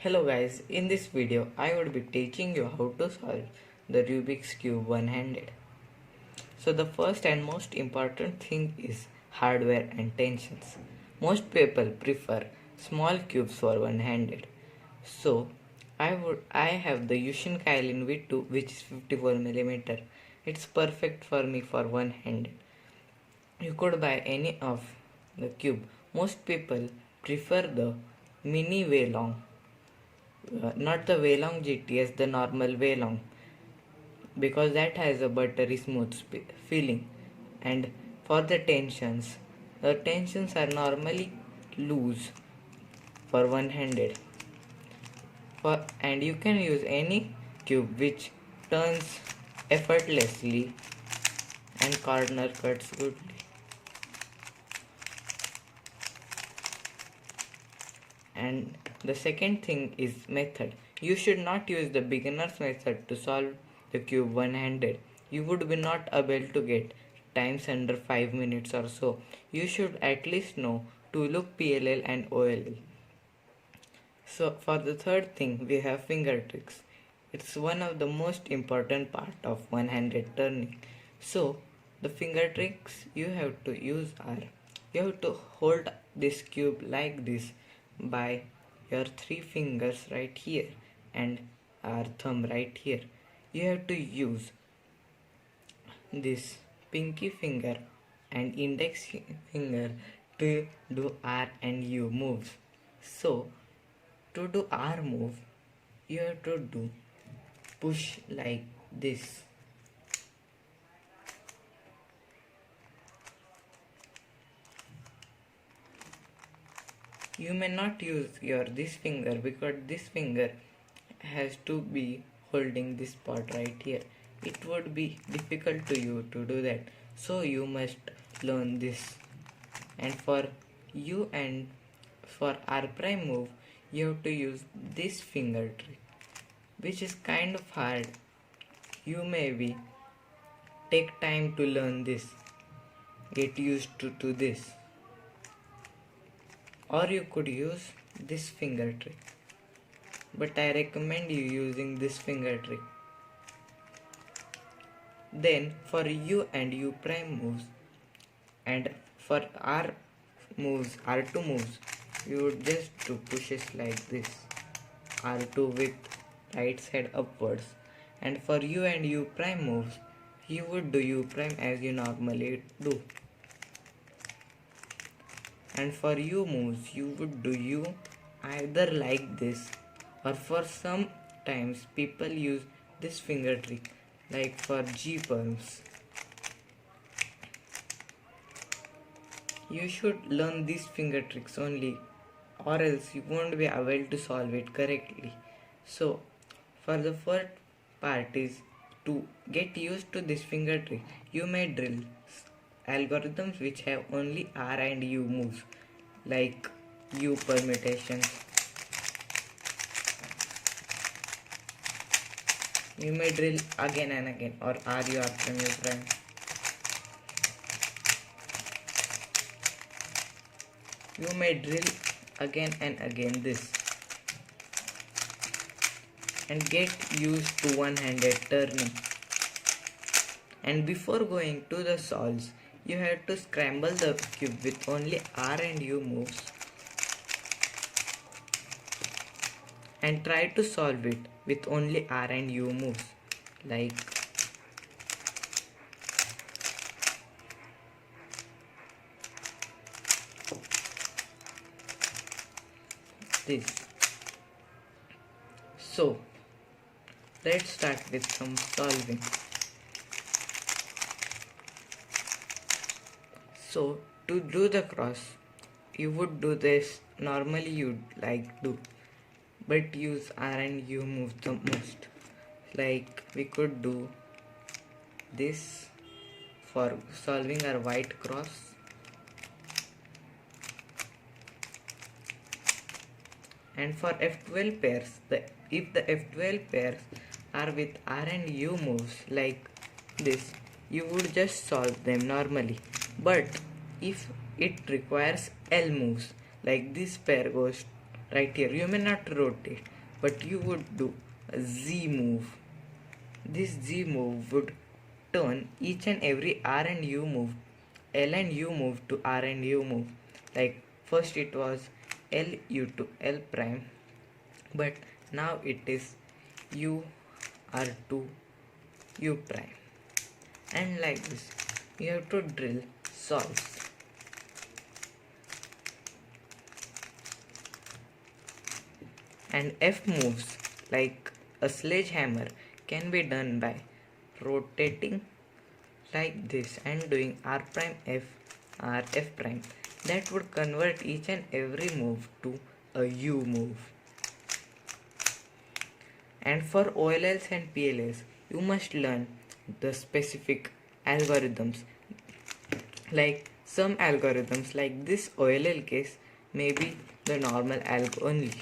Hello guys, in this video I would be teaching you how to solve the Rubik's Cube one-handed. So the first and most important thing is hardware and tensions. Most people prefer small cubes for one-handed. So I have the Yushin Kailin V2 which is 54mm. It's perfect for me for one-handed. You could buy any of the cube. Most people prefer the mini Weilong, not the Weilong GTS, the normal Weilong, because that has a buttery smooth feeling. And for the tensions are normally loose for one-handed. And you can use any cube which turns effortlessly and corner cuts goodly. And the second thing is method. You should not use the beginner's method to solve the cube one-handed. You would be not able to get times under 5 minutes or so. You should at least know to look PLL and OLL. So for the third thing we have finger tricks. It's one of the most important part of one-handed turning. So the finger tricks you have to use are, you have to hold this cube like this by your three fingers right here and our thumb right here. You have to use this pinky finger and index finger to do R and U moves. So to do R move, you have to do push like this. You may not use your this finger because this finger has to be holding this part right here. It would be difficult to you to do that. So you must learn this. And for U and for R prime move, you have to use this finger trick, which is kind of hard. You maybe take time to learn this. Get used to this. Or you could use this finger trick, but I recommend you using this finger trick. Then for U and U prime moves and for R moves, R2 moves, you would just do pushes like this, R2 with right side upwards. And for U and U prime moves, you would do U prime as you normally do. And for U moves, you would do U either like this, or for some times people use this finger trick like for G palms. You should learn these finger tricks only, or else you won't be able to solve it correctly. So for the first part is to get used to this finger trick. You may drill algorithms which have only R and U moves, like U permutations. You may drill again and again, or RU R prime U prime. You may drill again and again this and get used to one-handed turning. And before going to the solves, you have to scramble the cube with only R and U moves and try to solve it with only R and U moves, like this. So let's start with some solving. So to do the cross, you would do this normally you'd like do, but use R and U move the most. Like we could do this for solving our white cross, and for F12 pairs, if the F12 pairs are with R and U moves like this, you would just solve them normally. But if it requires L moves, like this pair goes right here you may not rotate, but you would do a Z move. This Z move would turn each and every R and U move, L and U move to R and U move. Like first it was L U to L prime, but now it is U R to U prime. And like this, you have to drill solves. And F moves like a sledgehammer can be done by rotating like this and doing R prime F R F prime. That would convert each and every move to a U move. And for OLLs and PLLs, you must learn the specific algorithms. Like some algorithms, like this OLL case, may be the normal algo only.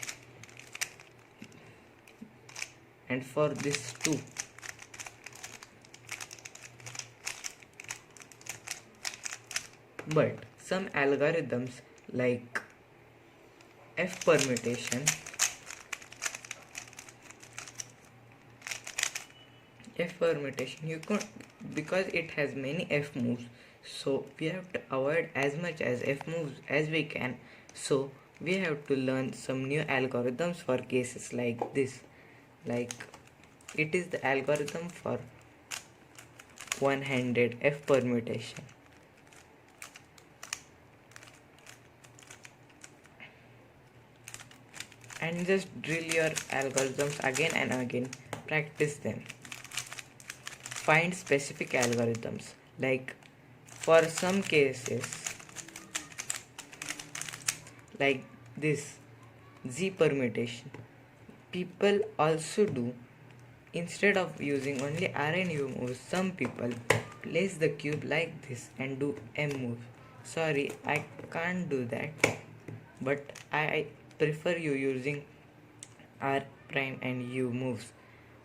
And for this too. But some algorithms like F permutation, you can't, because it has many F moves, so we have to avoid as much as F moves as we can. So we have to learn some new algorithms for cases like this. Like it is the algorithm for one-handed F permutation. And just drill your algorithms again and again, practice them. Find specific algorithms, like for some cases like this Z permutation, people also do, instead of using only R and U moves, some people place the cube like this and do M moves. Sorry, I can't do that, but I prefer you using R prime and U moves.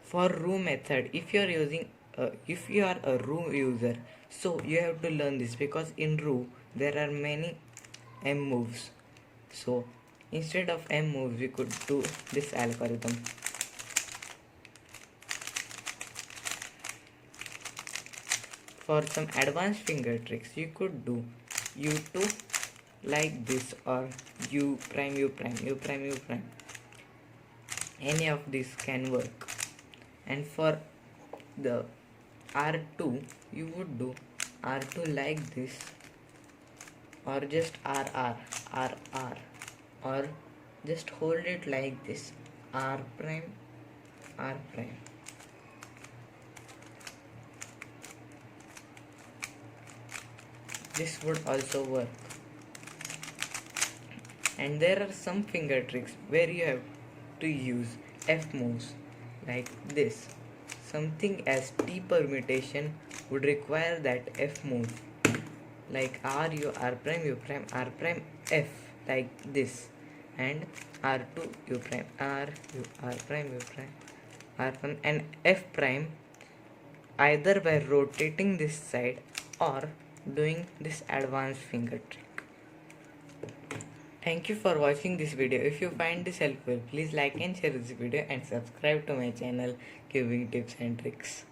For row method, if you are a row user, so you have to learn this, because in row there are many M moves. So instead of M moves, we could do this algorithm. For some advanced finger tricks, you could do U2 like this, or U prime, U prime, U prime, U prime. Any of these can work. And for the R2, you would do R2 like this, or just RR, RR, or just hold it like this, R prime, R prime. This would also work. And there are some finger tricks where you have to use F moves like this. Something as T permutation would require that F move, like R U R prime U prime R prime F like this, and R2 U prime R U R prime U prime R prime and F prime, either by rotating this side or doing this advanced finger trick. Thank you for watching this video. If you find this helpful, please like and share this video and subscribe to my channel, Cubing Tips and Tricks.